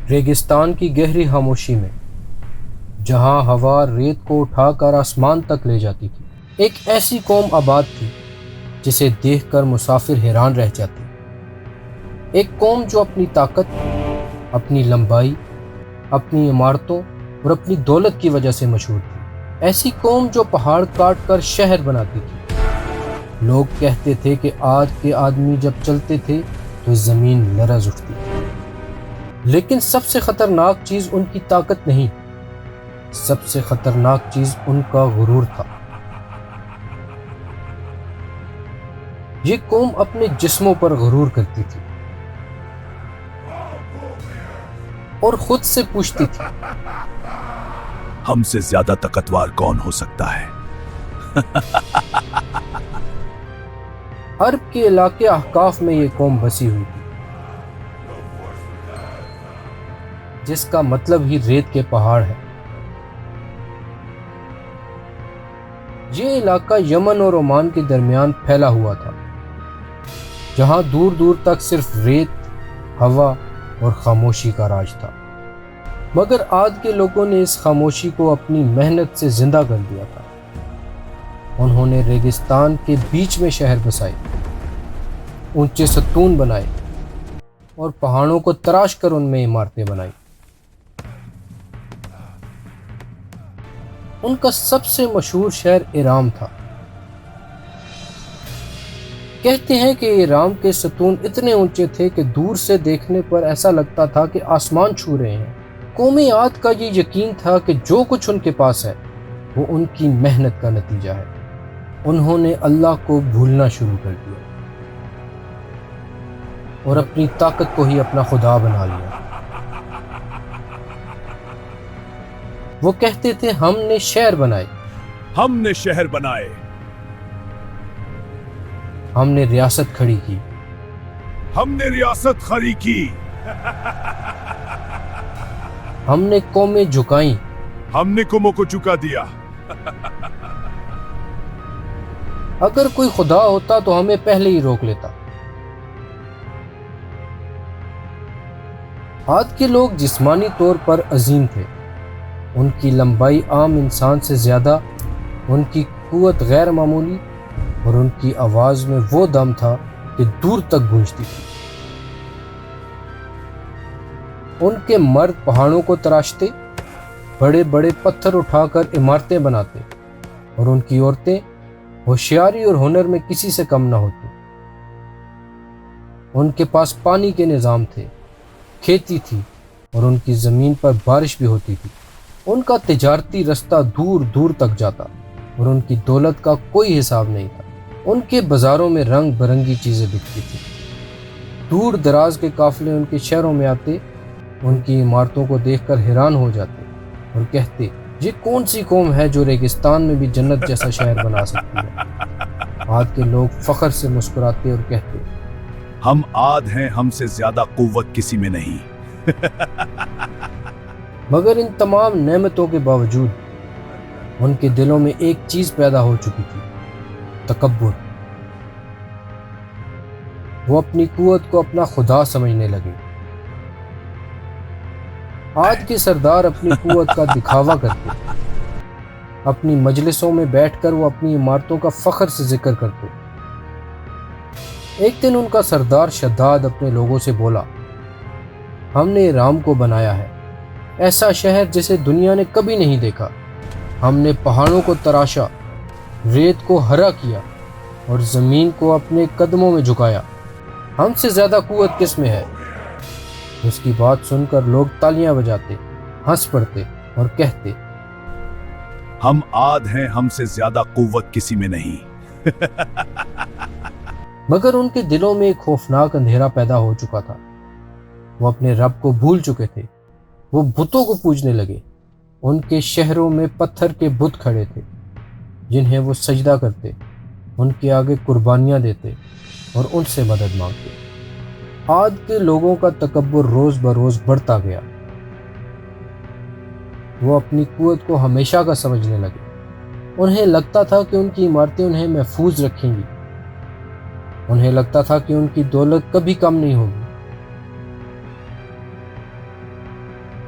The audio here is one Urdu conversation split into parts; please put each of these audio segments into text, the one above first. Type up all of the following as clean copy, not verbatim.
ریگستان کی گہری خاموشی میں، جہاں ہوا ریت کو اٹھا کر آسمان تک لے جاتی تھی، ایک ایسی قوم آباد تھی جسے دیکھ کر مسافر حیران رہ جاتے۔ ایک قوم جو اپنی طاقت، اپنی لمبائی، اپنی عمارتوں اور اپنی دولت کی وجہ سے مشہور تھی۔ ایسی قوم جو پہاڑ کاٹ کر شہر بناتی تھی۔ لوگ کہتے تھے کہ آج کے آدمی جب چلتے تھے تو زمین لرز اٹھتی تھی۔ لیکن سب سے خطرناک چیز ان کی طاقت نہیں، سب سے خطرناک چیز ان کا غرور تھا۔ یہ قوم اپنے جسموں پر غرور کرتی تھی اور خود سے پوچھتی تھی، ہم سے زیادہ طاقتور کون ہو سکتا ہے؟ عرب کے علاقے احقاف میں یہ قوم بسی ہوئی تھی، جس کا مطلب ہی ریت کے پہاڑ ہے۔ یہ علاقہ یمن اور عمان کے درمیان پھیلا ہوا تھا، جہاں دور دور تک صرف ریت، ہوا اور خاموشی کا راج تھا۔ مگر آج کے لوگوں نے اس خاموشی کو اپنی محنت سے زندہ کر دیا تھا۔ انہوں نے ریگستان کے بیچ میں شہر بسائے، اونچے ستون بنائے اور پہاڑوں کو تراش کر ان میں عمارتیں بنائیں۔ ان کا سب سے مشہور شہر ایرام تھا۔ کہتے ہیں کہ ایرام کے ستون اتنے اونچے تھے کہ دور سے دیکھنے پر ایسا لگتا تھا کہ آسمان چھو رہے ہیں۔ قوم عاد کا یہ یقین تھا کہ جو کچھ ان کے پاس ہے وہ ان کی محنت کا نتیجہ ہے۔ انہوں نے اللہ کو بھولنا شروع کر دیا اور اپنی طاقت کو ہی اپنا خدا بنا لیا۔ وہ کہتے تھے، ہم نے شہر بنائے، ہم نے شہر بنائے، ہم نے ریاست کھڑی کی، ہم نے ریاست کھڑی کی، ہم نے قومیں جھکائیں، ہم نے قوموں کو چکا دیا۔ اگر کوئی خدا ہوتا تو ہمیں پہلے ہی روک لیتا۔ عاد کے لوگ جسمانی طور پر عظیم تھے۔ ان کی لمبائی عام انسان سے زیادہ، ان کی قوت غیر معمولی اور ان کی آواز میں وہ دم تھا کہ دور تک گونجتی تھی۔ ان کے مرد پہاڑوں کو تراشتے، بڑے بڑے پتھر اٹھا کر عمارتیں بناتے، اور ان کی عورتیں ہوشیاری اور ہنر میں کسی سے کم نہ ہوتی۔ ان کے پاس پانی کے نظام تھے، کھیتی تھی اور ان کی زمین پر بارش بھی ہوتی تھی۔ ان کا تجارتی رستہ دور دور تک جاتا اور ان کی دولت کا کوئی حساب نہیں تھا۔ ان کے بازاروں میں رنگ برنگی چیزیں بکتی تھیں۔ دور دراز کے قافلے ان کے شہروں میں آتے، ان کی عمارتوں کو دیکھ کر حیران ہو جاتے اور کہتے، یہ کون سی قوم ہے جو ریگستان میں بھی جنت جیسا شہر بنا سکتی ہے؟ عاد کے لوگ فخر سے مسکراتے اور کہتے، ہم عاد ہیں، ہم سے زیادہ قوت کسی میں نہیں۔ مگر ان تمام نعمتوں کے باوجود ان کے دلوں میں ایک چیز پیدا ہو چکی تھی، تکبر۔ وہ اپنی قوت کو اپنا خدا سمجھنے لگے۔ آج کے سردار اپنی قوت کا دکھاوا کرتے، اپنی مجلسوں میں بیٹھ کر وہ اپنی عمارتوں کا فخر سے ذکر کرتے۔ ایک دن ان کا سردار شداد اپنے لوگوں سے بولا، ہم نے ایرام کو بنایا ہے، ایسا شہر جسے دنیا نے کبھی نہیں دیکھا۔ ہم نے پہاڑوں کو تراشا، ریت کو ہرا کیا اور زمین کو اپنے قدموں میں جھکایا۔ ہم سے زیادہ قوت کس میں ہے؟ اس کی بات سن کر لوگ تالیاں بجاتے، ہنس پڑتے اور کہتے، ہم عاد ہیں، ہم سے زیادہ قوت کسی میں نہیں۔ مگر ان کے دلوں میں ایک خوفناک اندھیرا پیدا ہو چکا تھا۔ وہ اپنے رب کو بھول چکے تھے۔ وہ بتوں کو پوجنے لگے۔ ان کے شہروں میں پتھر کے بت کھڑے تھے جنہیں وہ سجدہ کرتے، ان کے آگے قربانیاں دیتے اور ان سے مدد مانگتے۔ عاد کے لوگوں کا تکبر روز بروز بڑھتا گیا۔ وہ اپنی قوت کو ہمیشہ کا سمجھنے لگے۔ انہیں لگتا تھا کہ ان کی عمارتیں انہیں محفوظ رکھیں گی۔ انہیں لگتا تھا کہ ان کی دولت کبھی کم نہیں ہوگی۔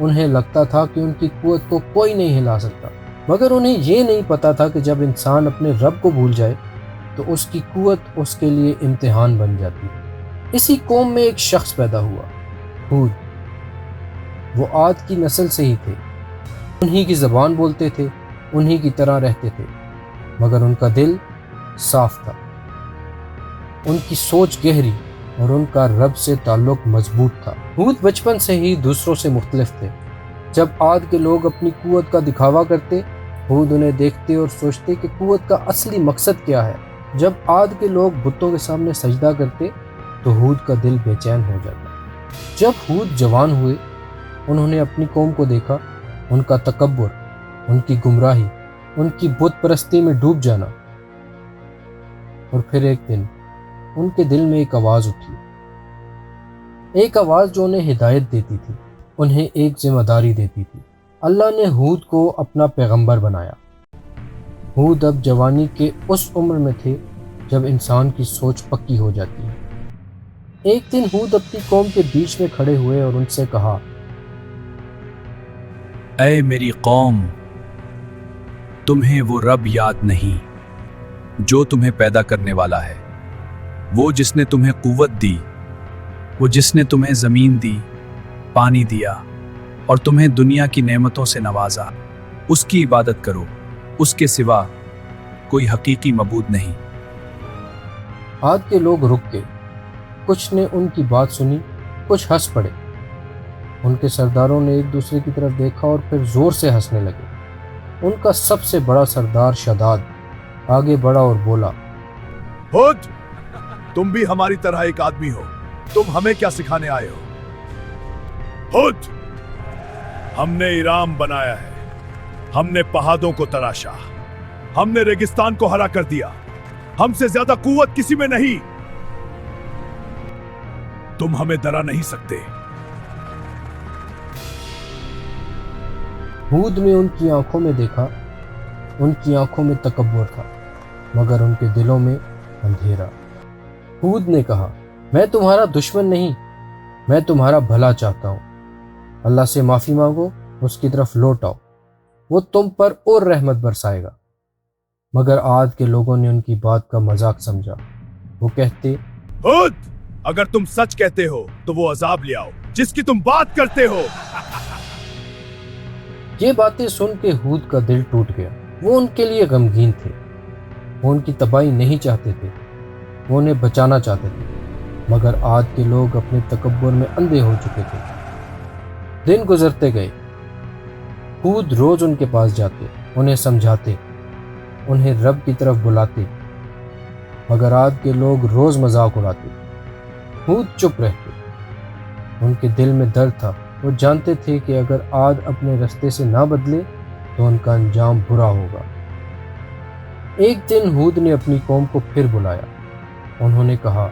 انہیں لگتا تھا کہ ان کی قوت کو کوئی نہیں ہلا سکتا، مگر انہیں یہ نہیں پتا تھا کہ جب انسان اپنے رب کو بھول جائے تو اس کی قوت اس کے لیے امتحان بن جاتی ہے۔ اسی قوم میں ایک شخص پیدا ہوا، ہود۔ وہ عاد کی نسل سے ہی تھے، انہی کی زبان بولتے تھے، انہی کی طرح رہتے تھے، مگر ان کا دل صاف تھا، ان کی سوچ گہری اور ان کا رب سے تعلق مضبوط تھا۔ ہود بچپن سے ہی دوسروں سے مختلف تھے۔ جب عاد کے لوگ اپنی قوت کا دکھاوا کرتے، ہود انہیں دیکھتے اور سوچتے کہ قوت کا اصلی مقصد کیا ہے۔ جب عاد کے لوگ بتوں کے سامنے سجدہ کرتے تو ہود کا دل بے چین ہو جاتا۔ جب ہود جوان ہوئے، انہوں نے اپنی قوم کو دیکھا، ان کا تکبر، ان کی گمراہی، ان کی بت پرستی میں ڈوب جانا، اور پھر ایک دن ان کے دل میں ایک آواز اٹھی، ایک آواز جو انہیں ہدایت دیتی تھی، انہیں ایک ذمہ داری دیتی تھی۔ اللہ نے ہود کو اپنا پیغمبر بنایا۔ ہود اب جوانی کے اس عمر میں تھے جب انسان کی سوچ پکی ہو جاتی ہے۔ ایک دن ہود اپنی قوم کے بیچ میں کھڑے ہوئے اور ان سے کہا، اے میری قوم، تمہیں وہ رب یاد نہیں جو تمہیں پیدا کرنے والا ہے، وہ جس نے تمہیں قوت دی، وہ جس نے تمہیں زمین دی، پانی دیا اور تمہیں دنیا کی نعمتوں سے نوازا۔ اس کی عبادت کرو، اس کے سوا کوئی حقیقی معبود نہیں۔ عاد کے لوگ رک گئے، کچھ نے ان کی بات سنی، کچھ ہنس پڑے۔ ان کے سرداروں نے ایک دوسرے کی طرف دیکھا اور پھر زور سے ہنسنے لگے۔ ان کا سب سے بڑا سردار شداد آگے بڑھا اور بولا، ہود، تم بھی ہماری طرح ایک آدمی ہو، تم ہمیں کیا سکھانے آئے ہو؟ ہود، ہم نے ایرام بنایا ہے، ہم نے پہاڑوں کو تراشا، ہم نے ریگستان کو ہرا کر دیا، ہم سے زیادہ قوت کسی میں نہیں، تم ہمیں ڈرا نہیں سکتے۔ ہود نے ان کی آنکھوں میں دیکھا، ان کی آنکھوں میں تکبر تھا، مگر ان کے دلوں میں اندھیرا۔ ہود نے کہا، میں تمہارا دشمن نہیں، میں تمہارا بھلا چاہتا ہوں۔ اللہ سے معافی مانگو، اس کی طرف لوٹ آؤ، وہ تم پر اور رحمت برسائے گا۔ مگر عاد کے لوگوں نے ان کی بات کا مذاق سمجھا۔ وہ کہتے، ہود، اگر تم سچ کہتے ہو تو وہ عذاب لے آؤ جس کی تم بات کرتے ہو۔ یہ باتیں سن کے ہود کا دل ٹوٹ گیا۔ وہ ان کے لیے غمگین تھے، وہ ان کی تباہی نہیں چاہتے تھے، وہ انہیں بچانا چاہتے تھے، مگر عاد کے لوگ اپنے تکبر میں اندھے ہو چکے تھے۔ دن گزرتے گئے، ہود روز ان کے پاس جاتے، انہیں سمجھاتے، انہیں رب کی طرف بلاتے، مگر عاد کے لوگ روز مذاق اڑاتے۔ ہود چپ رہتے، ان کے دل میں درد تھا، وہ جانتے تھے کہ اگر عاد اپنے رستے سے نہ بدلے تو ان کا انجام برا ہوگا۔ ایک دن ہود نے اپنی قوم کو پھر بلایا۔ انہوں نے کہا،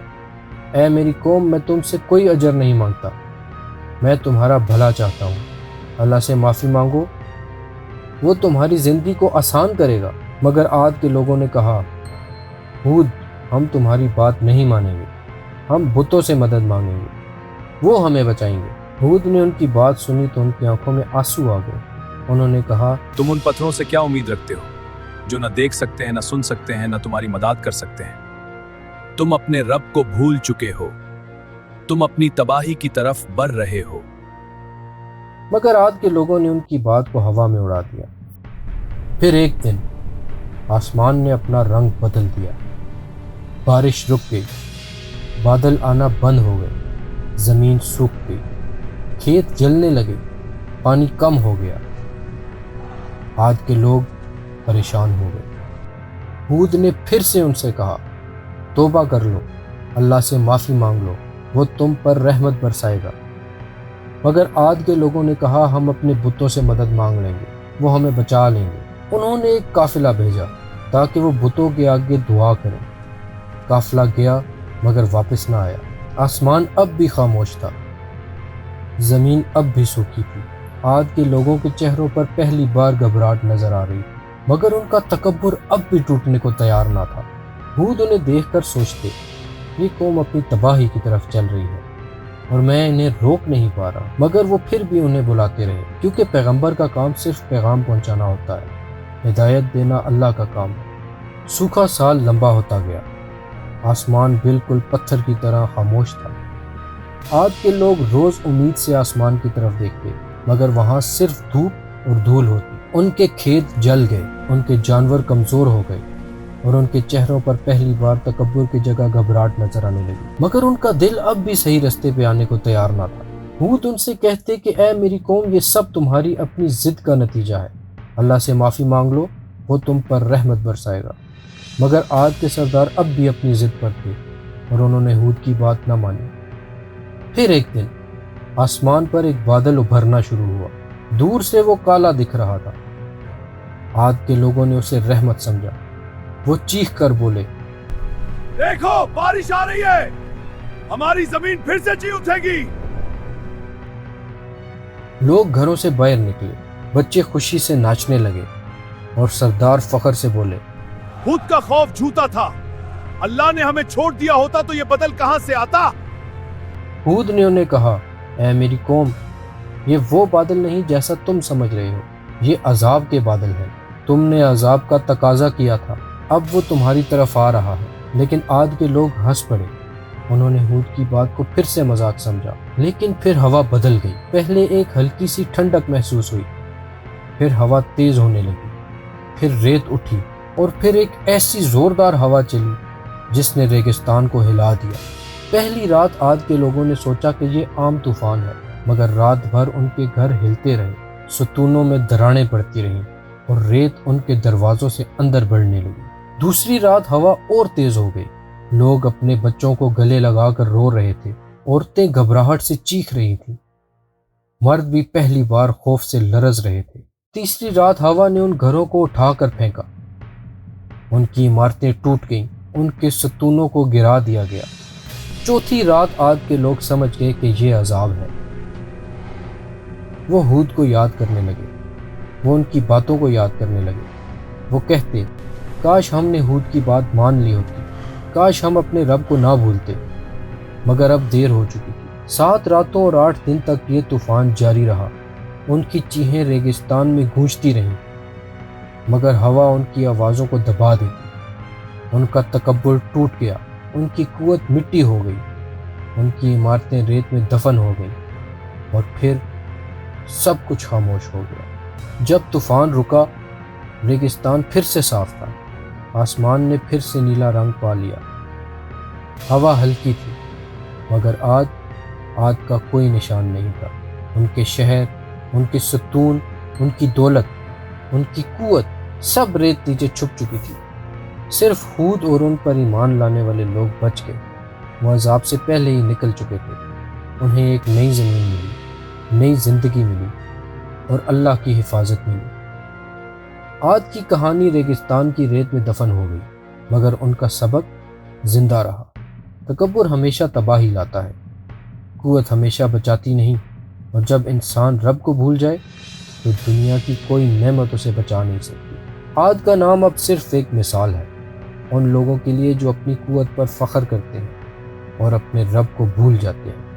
اے میری قوم، میں تم سے کوئی اجر نہیں مانگتا، میں تمہارا بھلا چاہتا ہوں۔ اللہ سے معافی مانگو، وہ تمہاری زندگی کو آسان کرے گا۔ مگر عاد کے لوگوں نے کہا، ہود، ہم تمہاری بات نہیں مانیں گے، ہم بتوں سے مدد مانگیں گے، وہ ہمیں بچائیں گے۔ ہود نے ان کی بات سنی تو ان کی آنکھوں میں آنسو آ گئے۔ انہوں نے کہا، تم ان پتھروں سے کیا امید رکھتے ہو جو نہ دیکھ سکتے ہیں، نہ سن سکتے ہیں، نہ تمہاری مدد کر سکتے ہیں؟ تم اپنے رب کو بھول چکے ہو، تم اپنی تباہی کی طرف بڑھ رہے ہو۔ مگر عاد کے لوگوں نے ان کی بات کو ہوا میں اڑا دیا۔ پھر ایک دن آسمان نے اپنا رنگ بدل دیا، بارش رک گئی، بادل آنا بند ہو گئے، زمین سوکھ گئی، کھیت جلنے لگے، پانی کم ہو گیا۔ عاد کے لوگ پریشان ہو گئے۔ ہود نے پھر سے ان سے کہا، توبہ کر لو، اللہ سے معافی مانگ لو، وہ تم پر رحمت برسائے گا۔ مگر عاد کے لوگوں نے کہا، ہم اپنے بتوں سے مدد مانگ لیں گے، وہ ہمیں بچا لیں گے۔ انہوں نے ایک قافلہ بھیجا تاکہ وہ بتوں کے آگے دعا کریں۔ قافلہ گیا مگر واپس نہ آیا۔ آسمان اب بھی خاموش تھا، زمین اب بھی سوکھی تھی۔ عاد کے لوگوں کے چہروں پر پہلی بار گھبراہٹ نظر آ رہی تھی، مگر ان کا تکبر اب بھی ٹوٹنے کو تیار نہ تھا۔ ہود انہیں دیکھ کر سوچتے، یہ قوم اپنی تباہی کی طرف چل رہی ہے، اور میں انہیں روک نہیں پا رہا، مگر وہ پھر بھی انہیں بلاتے رہے، کیونکہ پیغمبر کا کام صرف پیغام پہنچانا ہوتا ہے، ہدایت دینا اللہ کا کام ہے۔ سوکھا سال لمبا ہوتا گیا، آسمان بالکل پتھر کی طرح خاموش تھا۔ آج کے لوگ روز امید سے آسمان کی طرف دیکھتے، مگر وہاں صرف دھوپ اور دھول ہوتی۔ ان کے کھیت جل گئے، ان کے جانور کمزور ہو گئے، اور ان کے چہروں پر پہلی بار تکبر کی جگہ گھبراہٹ نظر آنے لگی، مگر ان کا دل اب بھی صحیح رستے پہ آنے کو تیار نہ تھا۔ ہود ان سے کہتے کہ اے میری قوم، یہ سب تمہاری اپنی ضد کا نتیجہ ہے، اللہ سے معافی مانگ لو، وہ تم پر رحمت برسائے گا۔ مگر عاد کے سردار اب بھی اپنی ضد پر تھے، اور انہوں نے ہود کی بات نہ مانی۔ پھر ایک دن آسمان پر ایک بادل ابھرنا شروع ہوا، دور سے وہ کالا دکھ رہا تھا۔ عاد کے لوگوں نے اسے رحمت سمجھا، وہ چیخ کر بولے، دیکھو بارش آ رہی ہے، ہماری زمین پھر سے جی اٹھے گی۔ لوگ گھروں سے باہر نکلے، بچے خوشی سے ناچنے لگے، اور سردار فخر سے بولے، خود کا خوف جھوٹا تھا، اللہ نے ہمیں چھوڑ دیا ہوتا تو یہ بدل کہاں سے آتا؟ ہود نے انہیں کہا، اے میری قوم، یہ وہ بادل نہیں جیسا تم سمجھ رہے ہو، یہ عذاب کے بادل ہیں۔ تم نے عذاب کا تقاضا کیا تھا، اب وہ تمہاری طرف آ رہا ہے۔ لیکن عاد کے لوگ ہنس پڑے، انہوں نے ہود کی بات کو پھر سے مذاق سمجھا۔ لیکن پھر ہوا بدل گئی، پہلے ایک ہلکی سی ٹھنڈک محسوس ہوئی، پھر ہوا تیز ہونے لگی، پھر ریت اٹھی، اور پھر ایک ایسی زوردار ہوا چلی جس نے ریگستان کو ہلا دیا۔ پہلی رات عاد کے لوگوں نے سوچا کہ یہ عام طوفان ہے، مگر رات بھر ان کے گھر ہلتے رہے، ستونوں میں دراڑیں پڑتی رہیں، اور ریت ان کے دروازوں سے اندر بڑھنے لگی۔ دوسری رات ہوا اور تیز ہو گئی، لوگ اپنے بچوں کو گلے لگا کر رو رہے تھے، عورتیں گھبراہٹ سے چیخ رہی تھیں، مرد بھی پہلی بار خوف سے لرز رہے تھے۔ تیسری رات ہوا نے ان گھروں کو اٹھا کر پھینکا، ان کی عمارتیں ٹوٹ گئیں، ان کے ستونوں کو گرا دیا گیا۔ چوتھی رات عاد کے لوگ سمجھ گئے کہ یہ عذاب ہے، وہ ہود کو یاد کرنے لگے، وہ ان کی باتوں کو یاد کرنے لگے۔ وہ کہتے، کاش ہم نے ہود کی بات مان لی ہوتی، کاش ہم اپنے رب کو نہ بھولتے، مگر اب دیر ہو چکی تھی۔ 7 راتوں اور 8 دن تک یہ طوفان جاری رہا، ان کی چیخیں ریگستان میں گونجتی رہیں، مگر ہوا ان کی آوازوں کو دبا دیتی۔ ان کا تکبر ٹوٹ گیا، ان کی قوت مٹی ہو گئی، ان کی عمارتیں ریت میں دفن ہو گئیں، اور پھر سب کچھ خاموش ہو گیا۔ جب طوفان رکا، ریگستان پھر سے صاف تھا، آسمان نے پھر سے نیلا رنگ پا لیا، ہوا ہلکی تھی، مگر عاد کا کوئی نشان نہیں تھا۔ ان کے شہر، ان کے ستون، ان کی دولت، ان کی قوت، سب ریت نیچے چھپ چکی تھی۔ صرف ہود اور ان پر ایمان لانے والے لوگ بچ گئے، وہ عذاب سے پہلے ہی نکل چکے تھے۔ انہیں ایک نئی زمین ملی، نئی زندگی ملی، اور اللہ کی حفاظت ملی۔ عاد کی کہانی ریگستان کی ریت میں دفن ہو گئی، مگر ان کا سبق زندہ رہا۔ تکبر ہمیشہ تباہی لاتا ہے، قوت ہمیشہ بچاتی نہیں، اور جب انسان رب کو بھول جائے تو دنیا کی کوئی نعمت اسے بچا نہیں سکتی۔ عاد کا نام اب صرف ایک مثال ہے ان لوگوں کے لیے جو اپنی قوت پر فخر کرتے ہیں اور اپنے رب کو بھول جاتے ہیں۔